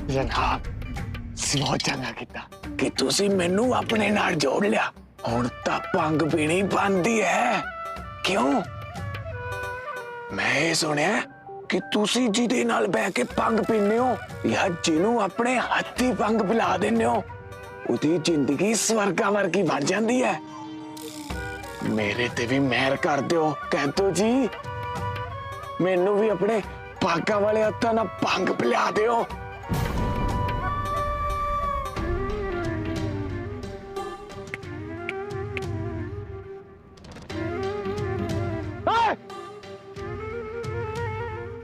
जनाब बहुत चंगा किया कि तुसी मैनू अपने नाल जोड़ लिया। हुण तां भंग पीनी बनदी है। क्यों? मैं ये सुनिया कि तुसी जिहदे नाल बैठ के भंग पीने हो या जिन्हों अपने हत्थी भंग पिला देने हो उदी जिंदगी स्वर्गा वर्गी बन जाती है। मेरे ते भी मेहर कर दो कह दो जी, मैनू भी अपने भागा वाले हत्थां नाल भंग पिला दिओ।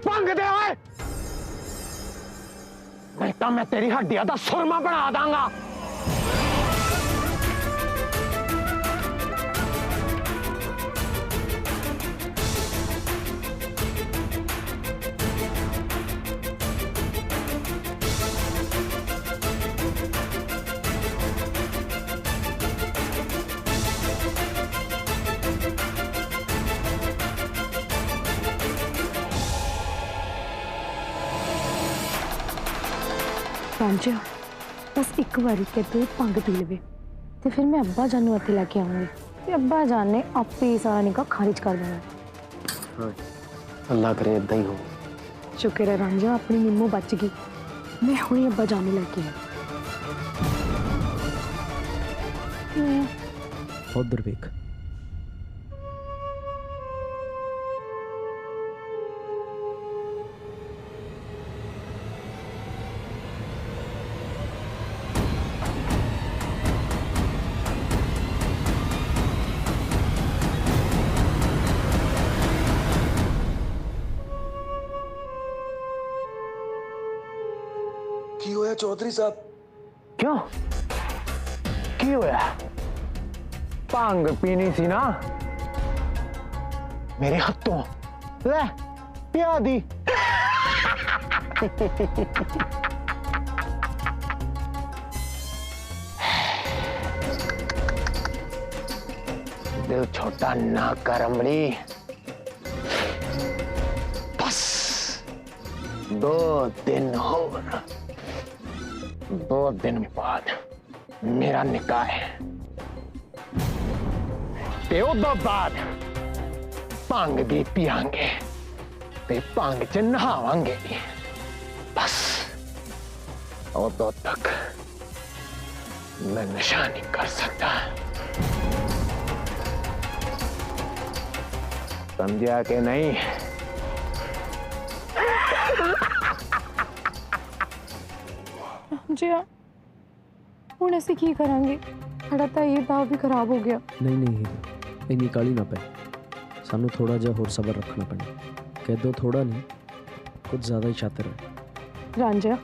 भंग दे ओए, नहीं तो मैं तेरी हड्डियां दा सुरमा बना दांगा। रांझा बस एक बारी कहते भंग पी लवे तो फिर मैं अब्बा जान नूं इत्थे लैके आऊंगी ते अब्बा जान ने आपे ही सारा निकाह खारिज कर देना। अल्लाह करे इदां ही हो। शुक्र है रांझा अपनी निम्मो बच गई। मैं हुणे अब्बा जान नूं लैके आई। उधर वेख। की होया चौधरी साहब? क्यों की होया? भंग पीनी सी ना मेरे हाथों, ले पिया दी। दिल छोटा ना कर अमली। बस 2 दिन और, 2 दिन बाद मेरा निकाह है ते उदों बाद भंग भी पियांगे ते भंग च नहावांगे भी। बस उदों तक मैं नशा नहीं कर सकता। समझा कि नहीं? जी हुण असीं की करांगे? साडा तां ये दाव भी खराब हो गया। नहीं नहीं इन्नी काली ना पै, सानू थोड़ा जिहा होर सबर रखना पैना। कह दो थोड़ा नहीं कुछ ज़्यादा ही शातिर है। रांझा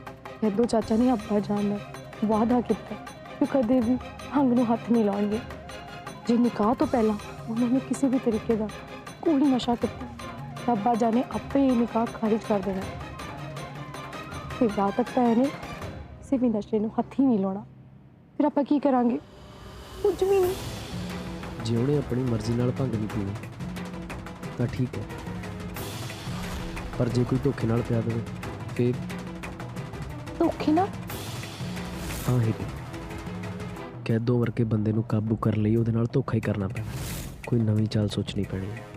यदों चाचा ने अब्बा जान नाल वादा किया कि कदे भी भंग नूं हत्थ नहीं लाउणगे। जे निकाह तो पहला उन्होंने किसी भी तरीके का कोई नशा किया अब्बा जान ने आपे ये निकाह खारिज कर देना। फिर बात तक है नहीं किसी भी नशे नूं हत्थ ही नहीं लाउणा। फिर आपां की करांगे? कुछ भी नहीं। जे उन्हें अपनी मर्जी नाल भंग नहीं पीनी तो ठीक है, पर जे कोई धोखे नाल पिया देवे फिर? धोखे ना? हाँ हीरे, कैदों वर्गे बंदे नूं काबू कर लई उहदे नाल धोखा ही करना पैना। कोई नवीं चाल सोचनी पैनी है।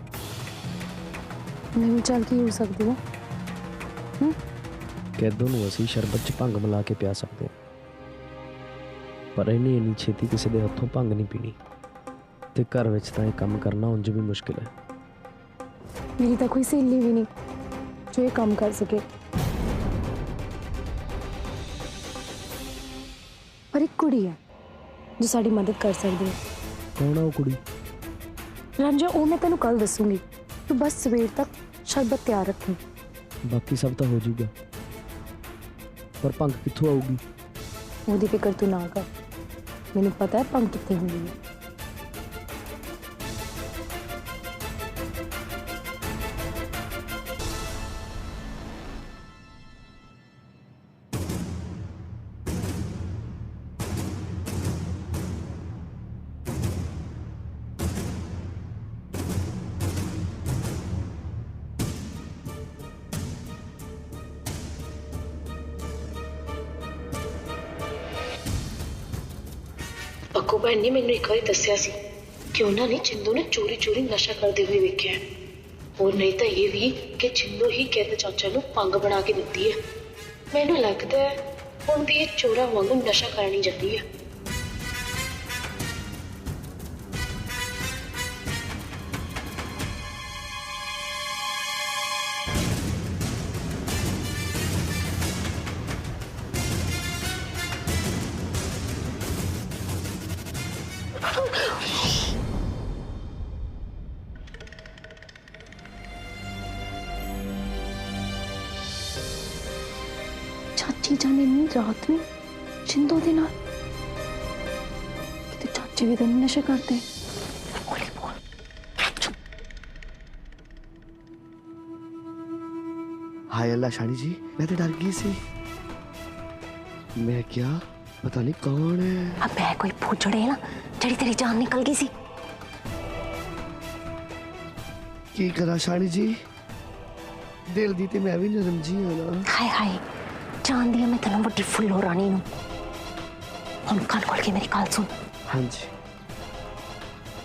नवीं चाल की हो सकती है? कैदों नूं असीं शरबत च भंग मिला के पिया सकते हैं, पर इन्नी इन्नी छेती किसी दे हत्थों भंग नहीं पीनी ते घर विच तां इह काम करना उंज भी मुश्किल है। मेरी तो कोई सहेली भी नहीं जो ये काम कर सके, पर एक कुड़ी है जो साड़ी मदद कर सकती है। कौन है वो कुड़ी? रांझा वो मैं तेन कल दसूंगी, तू बस सवेर तक शरबत तैयार रखी। बाकी सब तो हो जाऊगा, पर भंग कित्थों आऊगी? ਉਹਦੀ ਫਿਕਰ ਤੂੰ ਨਾ ਕਰ, ਮੈਨੂੰ ਪਤਾ ਹੈ ਭੰਗ ਕਿੱਥੇ ਹੁੰਦੀ ਹੈ। ਪੱਕੂ ਭੈਣ ਨੇ ਮੈਨੂੰ ਇੱਕ ਵਾਰੀ ਦੱਸਿਆ ਸੀ ਕਿ ਉਹਨਾਂ ਨੇ ਚਿੰਦੂ ਨੂੰ ਚੋਰੀ ਨਸ਼ਾ ਕਰਦੇ ਹੋਏ ਵੇਖਿਆ। और नहीं तो ये भी कि चिंदू ही कहते चाचा नू पंग बना के दिती है। मैनू लगता है हुण भी ये चोरा वांगू नशा करनी जाती है। चाची जाने इन्नी रात में चिंदो दे नाल किते चाची भी तो नहीं नशे करते। बोली बोल हाय अल्लाह शानी जी, मैं तो डर गई सी। मैं क्या पता नहीं कौन है। अब मैं कोई फुजड़े ना जड़ी तेरी जान निकल गई सी। की करा शानी जी, दिल दी ते मैं भी नरम जी हाँ ना। हाय हाय जान दिया मैं तेन बड़ी फुल्लो रानी नू। हुण कान खोल के मेरी गल सुन। हाँ जी।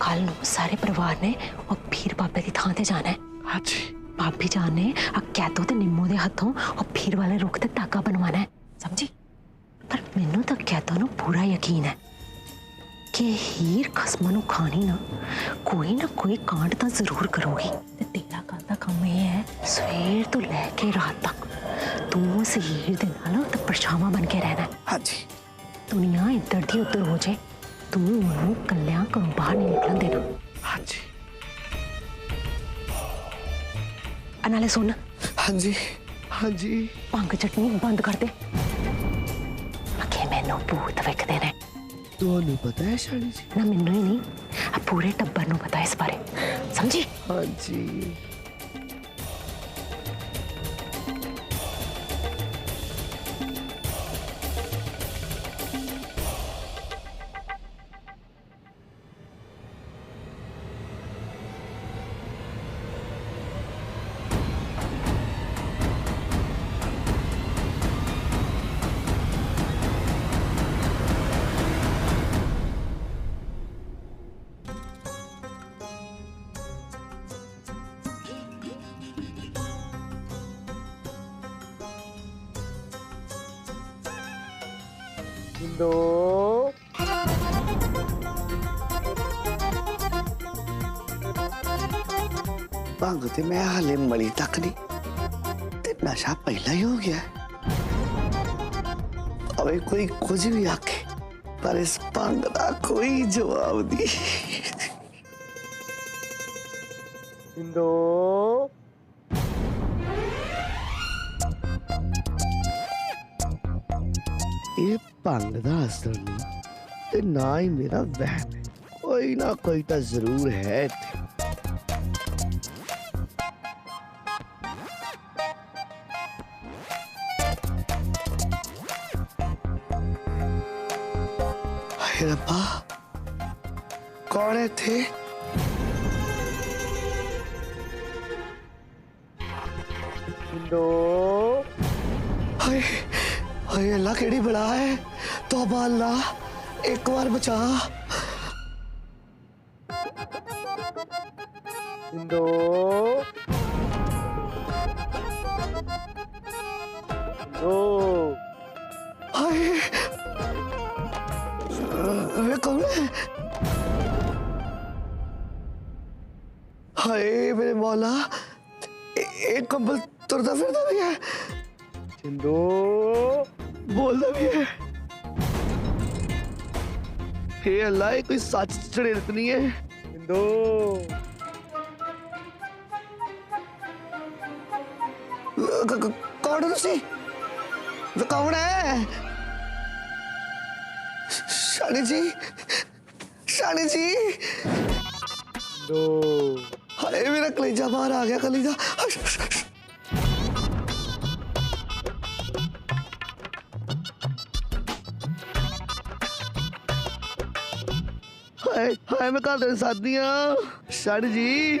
कल नू सारे परिवार ने वो पीर बाबे की थां ते जाना है। हाँ जी। भाभी जान ने कैदो ते निम्मो दे हथों वो पीर वाले रुख ते धागा बनवाना है, समझी। पर मैनू तो कैदो नू पूरा यकीन है कि हीर खसमा नू खानी ना कोई कांड तो जरूर करोगी। ते तेरा कल दा काम ये है सवेर तो लैके रात तक तू उस हीर दे नाल ते परछावां बन के रहना है। हाँ जी। दुनिया इधर दी उधर हो जाए तू उन्होंने कल्याण घरों बाहर नहीं निकलन देना। हाँ जी। नाले सुन। हाँ जी। हाँ जी। भंग चटनी बंद कर दे। आखे मैनू भूत विकदे ने। ਤੁਹਾਨੂੰ पता है शानी जी? ना मैनू ही नहीं आ पूरे टब्बर नू पता है इस बारे, समझी। हाँ जी। दो भंग ते मैं हाले मली तक नहीं ते नशा पहला ही हो गया। अबे कोई कुछ भी आखे पर इस भंग का कोई जवाब नहीं। दो ये भंग दा असर नहीं ते ना ही मेरा वहम है, कोई ना कोई तो जरूर है इत्थे। हाय रब्बा, कौन है थे? दो हाय हाय अल्लाह केड़ी बड़ा है। तौबा अल्लाह, एक बार बचा। दो दो हाय वे कौन है? हाय मेरे मौला, एक कंबल तुरदा फिरदा भी है, दो बोलदा भी है। हे अल्लाह, ये कोई सच चढ़ेत नहीं है। दो कौन है तुसी? वे कौन है? शानी जी, शानी जी। दो हाय मेरा कलेजा बाहर आ गया, कलेजा। हाय हाय मैं घर साथी हाँ शानी जी।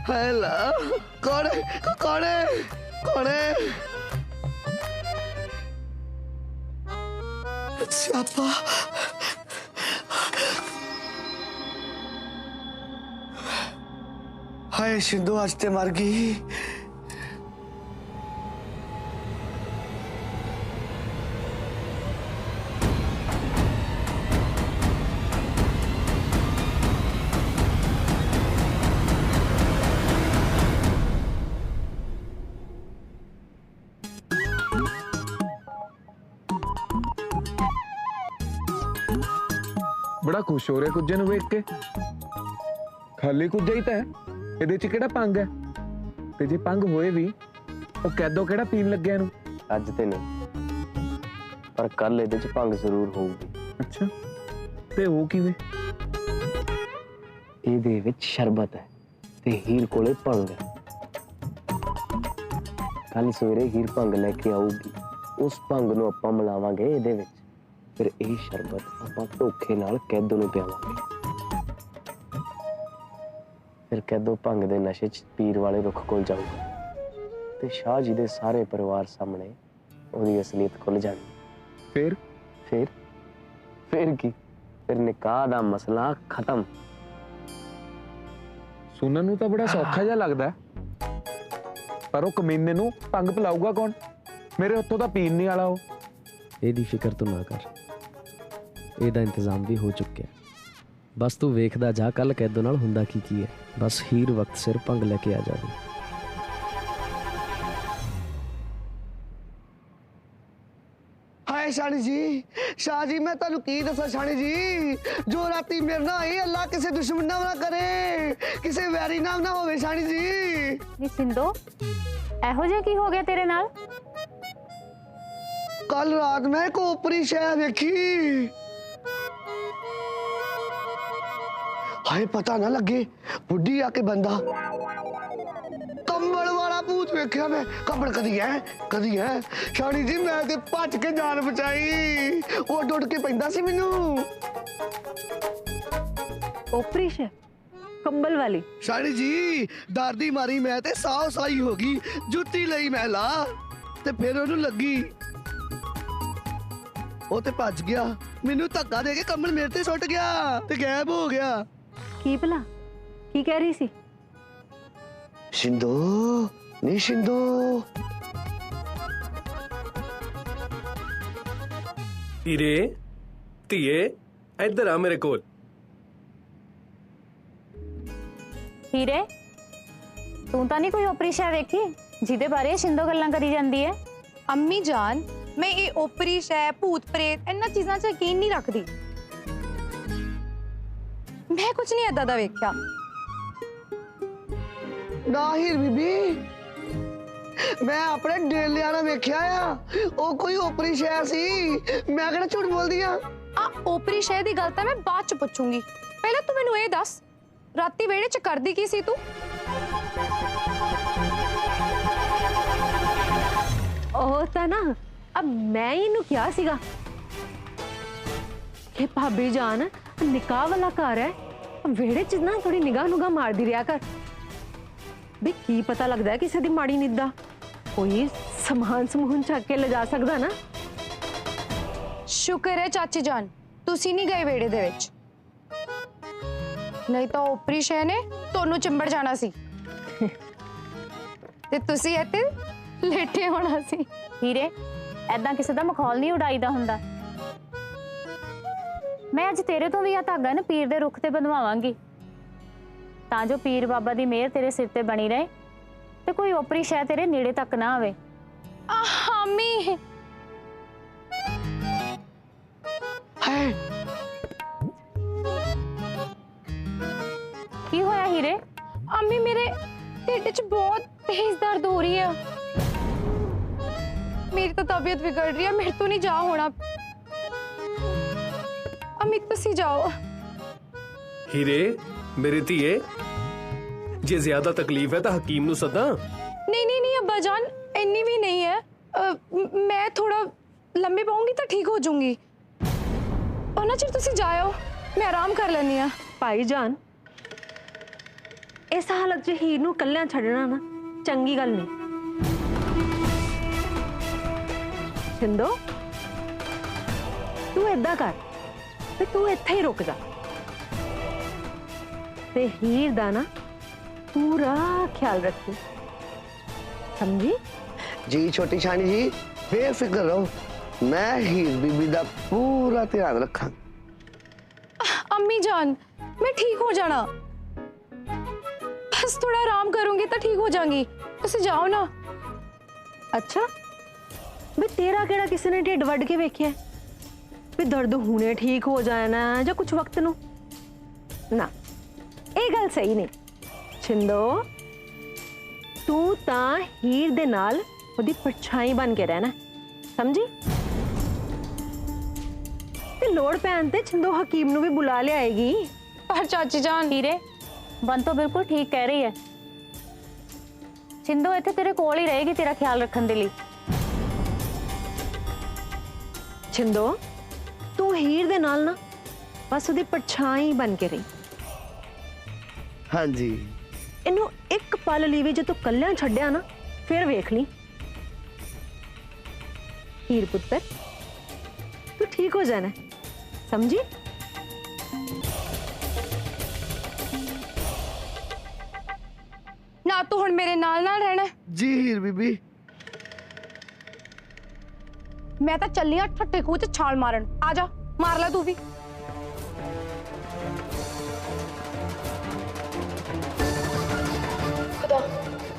हेलो कौन है कौन है कौन है स्यापा हाय सिंधु आज ते मर गई बड़ा खुश हो रहा कुज्जे ਨੂੰ ਵੇਖ ਕੇ ਖਾਲੀ ਕੁੱਜਾ ਹੀ ਤਾਂ ਹੈ ਇਹਦੇ 'ਚ ਕਿਹੜਾ ਪੰਗ ਹੈ ਤੇ ਜੇ ਪੰਗ ਹੋਏ ਵੀ ਉਹ ਕੈਦੋ ਕਿਹੜਾ ਪੀਣ ਲੱਗਿਆ ਇਹਨੂੰ ਅੱਜ ਤੇ ਨਹੀਂ ਪਰ ਕੱਲ ਇਹਦੇ ਚ ਭੰਗ ਜ਼ਰੂਰ ਹੋਊਗੀ। ਅੱਛਾ ਤੇ ਉਹ ਕਿਵੇਂ ਇਹਦੇ ਵਿੱਚ ਸ਼ਰਬਤ ਹੈ ਤੇ ਹੀਰ ਕੋਲੇ ਭੰਗ ਹੈ। ਕੱਲ ਸਵੇਰੇ ਹੀਰ ਭੰਗ ਲੈ ਕੇ ਆਊਗੀ ਉਸ ਭੰਗ ਨੂੰ ਆਪਾਂ ਮਿਲਾਵਾਂਗੇ ਇਹਦੇ ਵਿੱਚ ਫਿਰ ਇਹ ਸ਼ਰਬਤ ਆਪਾਂ ਧੋਖੇ ਨਾਲ ਕੈਦੋ ਨੂੰ ਪਿਆਵਾਂਗੇ ਫਿਰ ਕੈਦੋ ਭੰਗ ਦੇ ਨਸ਼ੇ 'ਚ ਪੀਰ ਵਾਲੇ ਰੁੱਖ ਕੋਲ ਜਾਊਗਾ ਤੇ ਸ਼ਾਹ ਜੀ ਦੇ ਸਾਰੇ ਪਰਿਵਾਰ ਸਾਹਮਣੇ ਉਹਦੀ ਅਸਲੀਅਤ ਖੁੱਲ ਜਾਣੀ ਫਿਰ ਫਿਰ ਕੀ ਫਿਰ ਨਿਕਾਹ ਦਾ ਮਸਲਾ ਖਤਮ। ਸੁਣਨ ਨੂੰ ਤਾਂ ਬੜਾ ਸੌਖਾ ਜਿਹਾ ਲੱਗਦਾ ਪਰ ਉਹ ਕਮੀਨੇ ਨੂੰ ਭੰਗ ਪਿਲਾਊਗਾ ਕੌਣ ਮੇਰੇ ਹੱਥੋਂ ਤਾਂ ਪੀਣ ਨਹੀਂ ਵਾਲਾ ਉਹ। ਇਹਦੀ ਫਿਕਰ ਤੂੰ ਨਾ ਕਰ ਇਹਦਾ ਇੰਤਜ਼ਾਮ ਵੀ ਹੋ ਚੁੱਕਿਆ ਬਸ ਤੂੰ ਵੇਖਦਾ ਜਾ ਕੱਲ ਕੈਦੋ ਨਾਲ ਹੁੰਦਾ ਕੀ ਹੈ ਬਸ ਹੀਰ ਵਕਤ ਸਿਰ ਭੰਗ ਲੈ ਕੇ ਆ ਜਾਵੇ। हाय शानी जी शाह जी मैं तेन की दसा शानी जी जो राती मेरे ना होई अल्लाह किसी दुश्मन ना करे किसी वैरी नाम ना होवे शानी जी। ਨੀ ਸਿੰਦੋ ਇਹੋ ਜਿਹਾ ਕੀ ਹੋ ਗਿਆ ਤੇਰੇ ਨਾਲ कल रात मैं एक ओपरी शह देखी हाय पता ना लगे बुढ़ी आके बंदा कंबल वाला भूत वेख्या मैं कंबल कदी है शानी जी मैं ते भज के जान बचाई वो डुड के पैंदा सी मैनू ओपरी शे कंबल वाली शानी जी डर दी मारी मैं ते साव साई हो गई जुत्ती लई मैं ला ते फिर ओनू लगी ਉਹ ਤੇ ਭੱਜ ਗਿਆ ਮੈਨੂੰ ਧੱਕਾ ਦੇ ਕੇ ਕੰਬਲ ਮੇਰੇ ਤੇ ਸੁੱਟ ਗਿਆ ਤੇ ਗਾਇਬ ਹੋ ਗਿਆ। ਕੀ ਭਲਾ ਕੀ ਕਹਿ ਰਹੀ ਸੀ ਸ਼ਿੰਦੋ ਨਹੀਂ ਸ਼ਿੰਦੋ ਹੀਰੇ ਧੀਏ ਇੱਧਰ ਆ ਮੇਰੇ ਕੋਲ। ਹੀਰੇ ਤੂੰ ਤਾਂ ਨਹੀਂ ਕੋਈ ਓਪਰੀ ਸ਼ੈ ਵੇਖੀ ਜਿਹਦੇ ਬਾਰੇ ਸਿੰਦੋ ਗੱਲਾਂ ਕਰੀ ਜਾਂਦੀ ਹੈ। ਅੰਮੀ ਜਾਨ मैं ये ओपरी शै भूत प्रेत इन्हां चीज़ां च यकीन नहीं रखती। मैं कुछ नहीं ऐदा दा वेख्या ਨਾ ਹੀਰ ਬੀਬੀ ਮੈਂ ਆਪਣੇ ਡੇਲਿਆਂ ਨਾਲ ਵੇਖਿਆ ਆ ਉਹ ਕੋਈ ਓਪਰੀ ਸ਼ਹਿਰ ਸੀ ਮੈਂ ਕਿਹੜਾ ਝੂਠ ਬੋਲਦੀ ਆ। आ ओपरी शै दी गल तां मैं बाद च पुछूंगी पहले तू मैनू ये दस राती वेड़े च करदी की सी तू? ਉਹ ਤਾਂ ਨਾ अब मैं इनू क्या सीगा कि भाभी जान निकाह वाला घर है वेड़े च ना थोड़ी निगाह नुगाह मार दी रहा कर भी की पता लगता है किसी दी माड़ी निदा कोई समान समून चक के ले जा सकदा ना। शुक्र है चाची जान तुसी नहीं गए वेड़े दे विच नहीं तो ओपरी शै ने तोनू चिंबड़ जाना सी ते तुसी इत्थे लेटे होना सी। ਹੀਰੇ ਐਦਾਂ ਕਿਸੇ ਦਾ ਮਖੌਲ ਨਹੀਂ ਉਡਾਈਦਾ ਹੁੰਦਾ। ਮੈਂ ਅੱਜ ਤੇਰੇ ਤੋਂ ਵੀ ਆ ਧਾਗਾ ਨਾ ਪੀਰ ਦੇ ਰੁੱਖ ਤੇ ਬੰਨਵਾਵਾਂਗੀ ਤਾਂ ਜੋ ਪੀਰ ਬਾਬਾ ਦੀ ਮਿਹਰ ਤੇਰੇ ਸਿਰ ਤੇ ਬਣੀ ਰਹੇ ਤੇ ਕੋਈ ਓਪਰੀ ਸ਼ੈ ਤੇਰੇ ਨੇੜੇ ਤੱਕ ਨਾ ਆਵੇ। अम्मी ਹੈ ਕੀ ਹੋਇਆ ਹੀਰੇ अम्मी मेरे ढिड च बहुत तेज दर्द हो रही है मेरी तो तबीयत बिगड़ रही है मेरे तो नहीं जा होना। अम्मी तुसी जाओ। ਹੀਰੇ मेरे धीए जे ज्यादा तकलीफ है तो हकीम नु सदा। नहीं नहीं नहीं अब्बा जान इन्नी भी नहीं है मैं थोड़ा लंबे पाऊंगी तो ठीक हो जाऊंगी। और ना चिर तुसी जाओ, मैं आराम कर लेनी आ। भाईजान, इस हालत 'ਚ हीर ਨੂੰ ਕੱਲਿਆਂ ਛੱਡਣਾ ਨਾ ਚੰਗੀ ਗੱਲ ਨਹੀਂ। ਛਿੰਦੋ, ਤੂੰ ਏਦਾਂ ਕਰ ਤੇ ਤੂੰ ਇੱਥੇ ਹੀ ਰੁਕ ਜਾ ਤੇ ਹੀਰ ਦਾ ਨਾ ਪੂਰਾ ਖਿਆਲ ਰੱਖੀ, ਸਮਝੀ? जी छोटी शानी जी, बेफिक्र रहो, मैं हीर बीबी का पूरा ध्यान रखा। अम्मी जान, मैं ठीक हो जाना, बस थोड़ा आराम करूंगी तो ठीक हो जाऊंगी। तुसी जाओ ना। अच्छा, भी तेरा केड़ा किसी ने ढिड वड के वेख्या भी दर्द हुणे ठीक हो जाना या कुछ वक्त नू? ना, ये गल सही नहीं। छिंदो, तू तां हीर दे नाल ओदी परछाई बन के रहना, समझी? ते लोड़ पैन ते छिंदो हकीम नू भी बुला ले आएगी। पर चाची जान, हीरे, बन तो बिल्कुल ठीक कह रही है। छिंदो इत्थे तेरे कोल ही रहेगी तेरा ख्याल रखने के लिए। छिंदो, तू हीर दे नाल ना बस ओदी परछाई बन के रही। हाँ जी। इनू एक पल लिए भी जो तू कल्याण छड्या ना, फिर वेख ली। हीर पुत्र, तू ठीक हो जाना, समझी? ना तू हुण मेरे नाल रहना है। जी हीर बीबी। मैं तो चली हाँ ठट्टे खूह च छाल मारन। आ जा, मार ले तू भी। खुदा,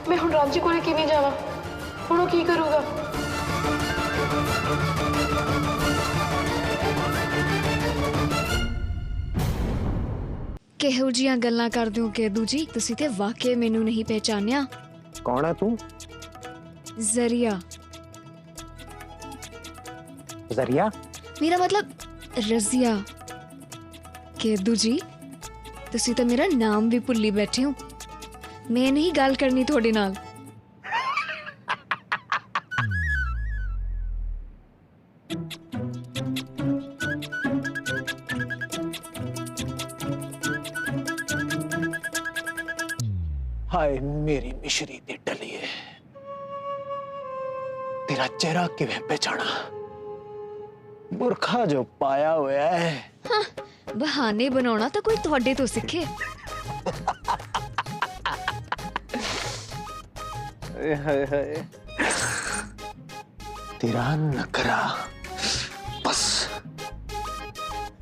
मैं हुण रामजी कोले किवें जावां? हुण ओह की करूगा? ਕਿਹੋ ਜੀਆਂ ਗੱਲਾਂ ਕਰਦੇ ਹੋ ਕੇਦੂ ਜੀ, ਤੁਸੀਂ ਤੇ ਵਾਕਈ ਮੈਨੂੰ ਨਹੀਂ ਪਹਿਚਾਨਿਆ। कौन है तू? ਜ਼ਰੀਆ, जरिया? ਮੇਰਾ ਮਤਲਬ ਰਜ਼ੀਆ। ਕੇਦੂ ਜੀ, ਤੁਸੀਂ ਤਾਂ ਮੇਰਾ ਨਾਮ ਵੀ ਭੁੱਲੀ ਬੈਠੇ ਹੋ। ਮੈਂ ਨਹੀਂ ਗੱਲ ਕਰਨੀ ਤੁਹਾਡੇ ਨਾਲ। हाय मेरी मिश्री दी डलिए, तेरा चेहरा किवें पहचाना? बुरखा जो पाया हुआ है। ਹਾਂ, ਬਹਾਨੇ ਬਣਾਉਣਾ ਤਾਂ ਕੋਈ ਤੁਹਾਡੇ ਤੋਂ ਸਿੱਖੇ। हाय हाय, तेरा नखरा, बस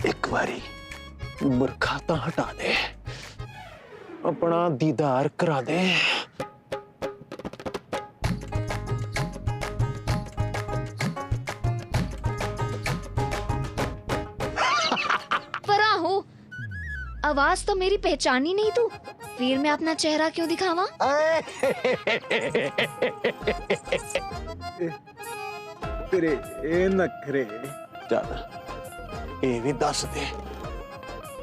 एक बारी बुरखा तो हटा दे, अपना दीदार करा दे। परा हो, आवाज तो मेरी पहचानी नहीं तू, फिर मैं अपना चेहरा क्यों दिखावा? तेरे ए नखरे, चल ये भी दस दे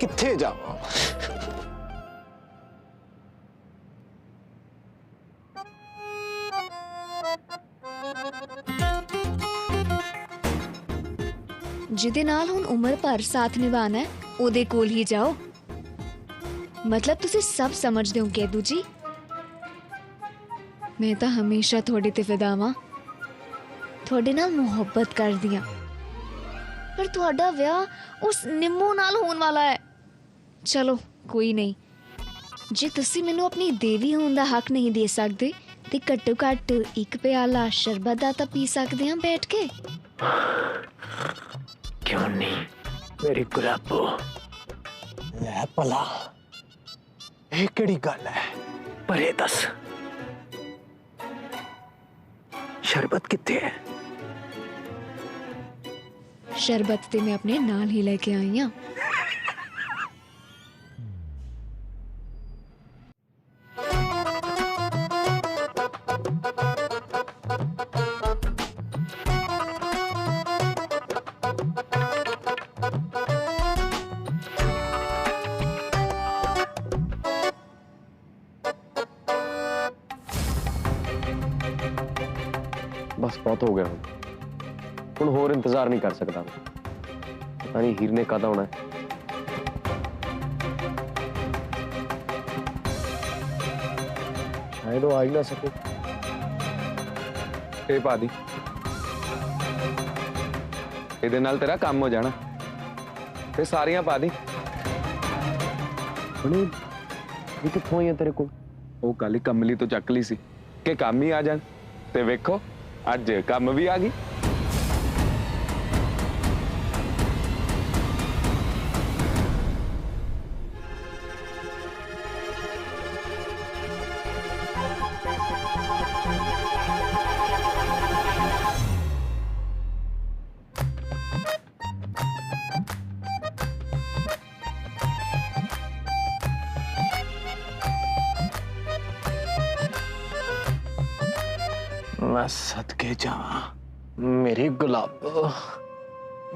किथे जावां? ਜਿਹਦੇ ਨਾਲ ਹੁਣ ਉਮਰ ਭਰ ਸਾਥ ਨਿਭਾਣਾ ਹੈ, ਉਹਦੇ ਕੋਲ ਹੀ ਜਾਓ। मतलब तुसी सब समझदे हो केदू जी, मैं तो हमेशा थोड़े ते फिदा वां, थोड़े नाल मुहब्बत करदी हां, पर तुहाडा विआह उस निम्मो नाल होण वाला है। चलो कोई नहीं, जे तुसी मैनू अपनी देवी होण दा हक नहीं दे सकदे ते घट्टो घट्ट एक प्याला शरबत दा तां पी सकदे हां बैठ के। क्यों नहीं मेरी गुलाबो? ले भला ਇਹ ਕਿਹੜੀ ਗੱਲ ਹੈ? ਪਰ ਇਹ ਦੱਸ, शरबत कितने है? शरबत ते मैं अपने नाल ही लेके आई हां। बस बहुत हो गया हुण होर इंतजार नहीं कर सकता मैं। पता नहीं हीर ने कद आना है। शायद वो आ ही ना सके। ਇਹ ਪਾ ਦੀ, ਇਹਦੇ ਨਾਲ ਤੇਰਾ ਕੰਮ ਹੋ ਜਾਣਾ। ਤੇ ਸਾਰੀਆਂ ਪਾ ਦੀ। हुणे ये कित्थों आई है तेरे को? ਉਹ ਕੱਲ ਹੀ ਕਮਲੀ ਤੋਂ ਚੱਕ ਲਈ ਸੀ ਕਿ ਕੰਮ ਹੀ ਆ ਜਾਣ, ਤੇ ਵੇਖੋ ਅੱਜ ਕੰਮ ਵੀ ਆ ਗਈ। मैं सदके जावां, मेरी गुलाब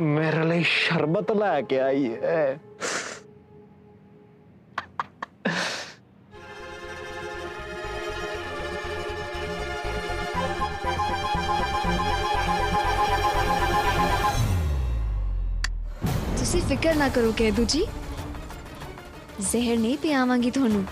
मेरे लिए शरबत लेके आई है। ਤੁਸੀਂ ਫਿਕਰ ਨਾ ਕਰੋ ਕੈਦੂ ਜੀ, ਜ਼ਹਿਰ ਨਹੀਂ ਪਿਆਵਾਂਗੀ ਤੁਹਾਨੂੰ।